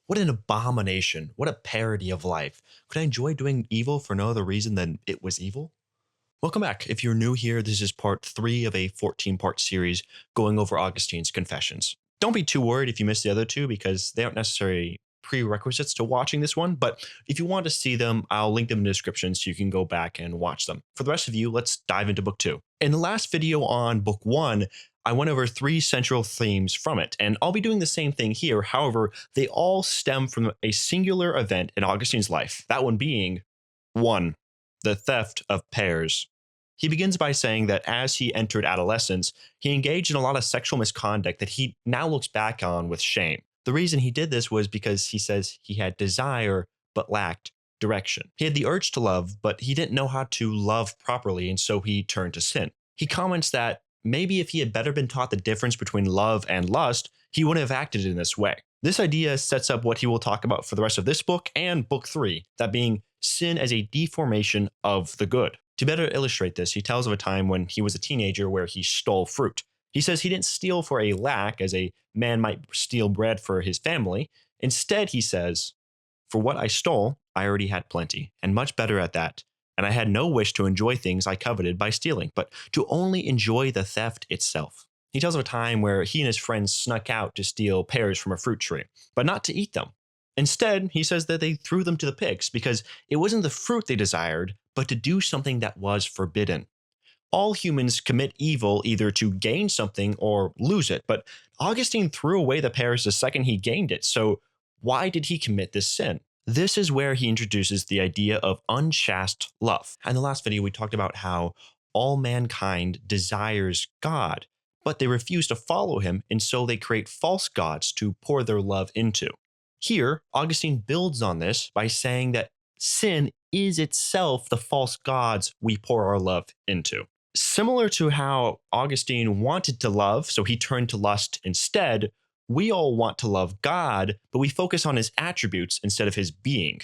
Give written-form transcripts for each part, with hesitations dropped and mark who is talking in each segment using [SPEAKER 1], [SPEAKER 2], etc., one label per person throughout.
[SPEAKER 1] What an abomination. What a parody of life. Could I enjoy doing evil for no other reason than it was evil? Welcome back. If you're new here, this is part 3 of a 14-part series going over Augustine's Confessions. Don't be too worried if you missed the other two because they aren't necessarily prerequisites to watching this one, but if you want to see them, I'll link them in the description so you can go back and watch them. For the rest of you, let's dive into book 2. In the last video on book 1, I went over 3 central themes from it, and I'll be doing the same thing here. However, they all stem from a singular event in Augustine's life, that one being 1. The theft of pears. He begins by saying that as he entered adolescence, he engaged in a lot of sexual misconduct that he now looks back on with shame. The reason he did this was because he says he had desire but lacked direction. He had the urge to love, but he didn't know how to love properly, and so he turned to sin. He comments that maybe if he had better been taught the difference between love and lust, he wouldn't have acted in this way. This idea sets up what he will talk about for the rest of this book and book 3, that being sin as a deformation of the good. To better illustrate this, he tells of a time when he was a teenager where he stole fruit. He says he didn't steal for a lack, as a man might steal bread for his family. Instead, he says, "For what I stole, I already had plenty, and much better at that. And I had no wish to enjoy things I coveted by stealing, but to only enjoy the theft itself." He tells of a time where he and his friends snuck out to steal pears from a fruit tree, but not to eat them. Instead, he says that they threw them to the pigs because it wasn't the fruit they desired, but to do something that was forbidden. All humans commit evil either to gain something or lose it, but Augustine threw away the pears the second he gained it, so why did he commit this sin? This is where he introduces the idea of unchaste love. In the last video, we talked about how all mankind desires God, but they refuse to follow him, and so they create false gods to pour their love into. Here, Augustine builds on this by saying that sin is itself the false gods we pour our love into. Similar to how Augustine wanted to love, so he turned to lust instead, we all want to love God, but we focus on his attributes instead of his being.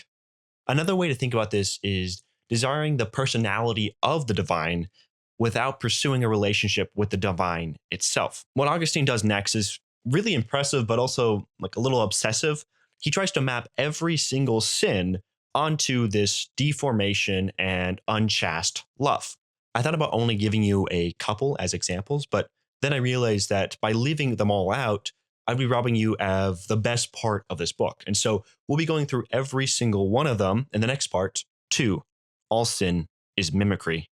[SPEAKER 1] Another way to think about this is desiring the personality of the divine without pursuing a relationship with the divine itself. What Augustine does next is really impressive, but also like a little obsessive. He tries to map every single sin onto this deformation and unchaste love. I thought about only giving you a couple as examples, but then I realized that by leaving them all out, I'd be robbing you of the best part of this book. And so we'll be going through every single one of them in the next part. 2. All sin is mimicry.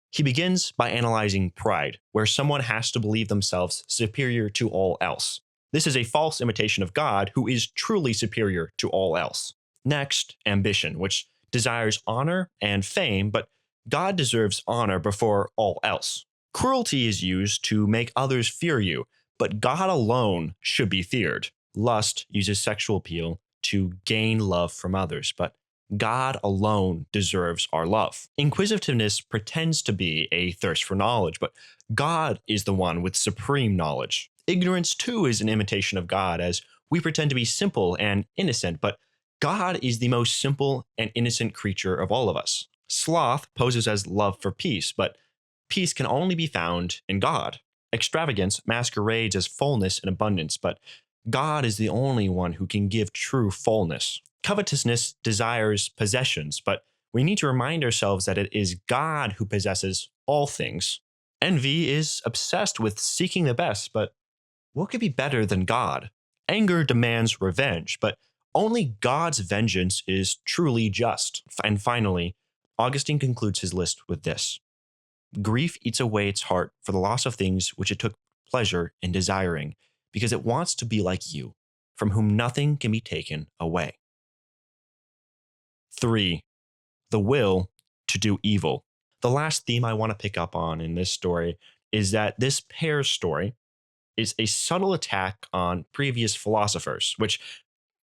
[SPEAKER 1] He begins by analyzing pride, where someone has to believe themselves superior to all else. This is a false imitation of God, who is truly superior to all else. Next, ambition, which desires honor and fame, but God deserves honor before all else. Cruelty is used to make others fear you, but God alone should be feared. Lust uses sexual appeal to gain love from others, but God alone deserves our love. Inquisitiveness pretends to be a thirst for knowledge, but God is the one with supreme knowledge. Ignorance, too, is an imitation of God, as we pretend to be simple and innocent, but God is the most simple and innocent creature of all of us. Sloth poses as love for peace, but peace can only be found in God. Extravagance masquerades as fullness and abundance, but God is the only one who can give true fullness. Covetousness desires possessions, but we need to remind ourselves that it is God who possesses all things. Envy is obsessed with seeking the best, but what could be better than God? Anger demands revenge, but only God's vengeance is truly just. And finally, Augustine concludes his list with this: grief eats away its heart for the loss of things which it took pleasure in desiring, because it wants to be like you, from whom nothing can be taken away. 3. The will to do evil. The last theme I want to pick up on in this story is that this pear story is a subtle attack on previous philosophers, which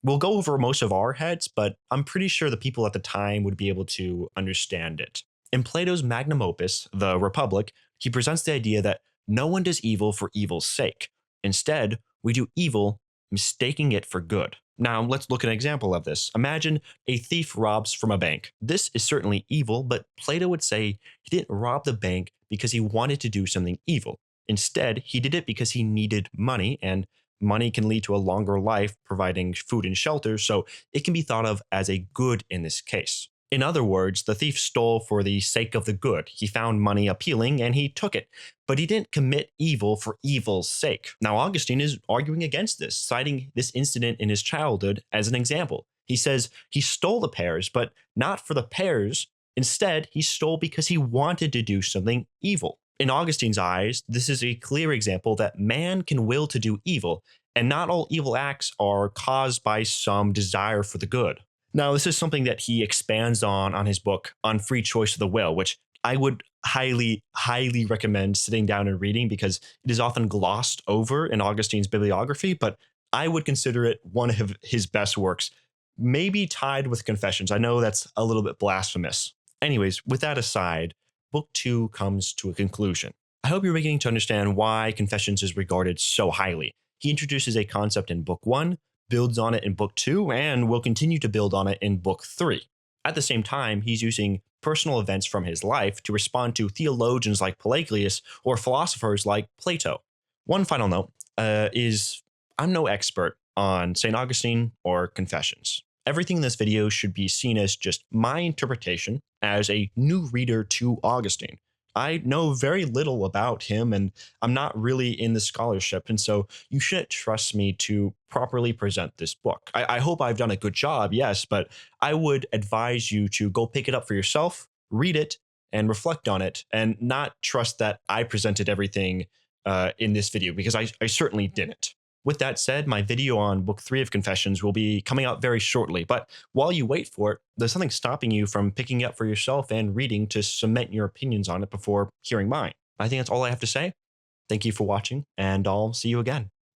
[SPEAKER 1] we'll go over most of our heads, but I'm pretty sure the people at the time would be able to understand it. In Plato's magnum opus, The Republic, he presents the idea that no one does evil for evil's sake. Instead, we do evil mistaking it for good. Now, let's look at an example of this. Imagine a thief robs from a bank. This is certainly evil, but Plato would say he didn't rob the bank because he wanted to do something evil. Instead, he did it because he needed money, and money can lead to a longer life, providing food and shelter, so it can be thought of as a good in this case. In other words, the thief stole for the sake of the good. He found money appealing and he took it, but he didn't commit evil for evil's sake. Now, Augustine is arguing against this, citing this incident in his childhood as an example. He says he stole the pears, but not for the pears. Instead, he stole because he wanted to do something evil. In Augustine's eyes, this is a clear example that man can will to do evil, and not all evil acts are caused by some desire for the good. Now, this is something that he expands on his book on free choice of the will, which I would highly recommend sitting down and reading because it is often glossed over in Augustine's bibliography, but I would consider it one of his best works, maybe tied with Confessions. I know that's a little bit blasphemous. Anyways, with that aside, book 2 comes to a conclusion. I hope you're beginning to understand why Confessions is regarded so highly. He introduces a concept in book 1, builds on it in book 2, and will continue to build on it in book 3. At the same time, he's using personal events from his life to respond to theologians like Pelagius or philosophers like Plato. One final note is I'm no expert on St. Augustine or Confessions. Everything in this video should be seen as just my interpretation as a new reader to Augustine. I know very little about him and I'm not really in the scholarship, and so you shouldn't trust me to properly present this book. I hope I've done a good job, yes, but I would advise you to go pick it up for yourself, read it, and reflect on it, and not trust that I presented everything in this video, because I certainly didn't. With that said, my video on book 3 of Confessions will be coming out very shortly, but while you wait for it, there's something stopping you from picking it up for yourself and reading to cement your opinions on it before hearing mine. I think that's all I have to say. Thank you for watching, and I'll see you again.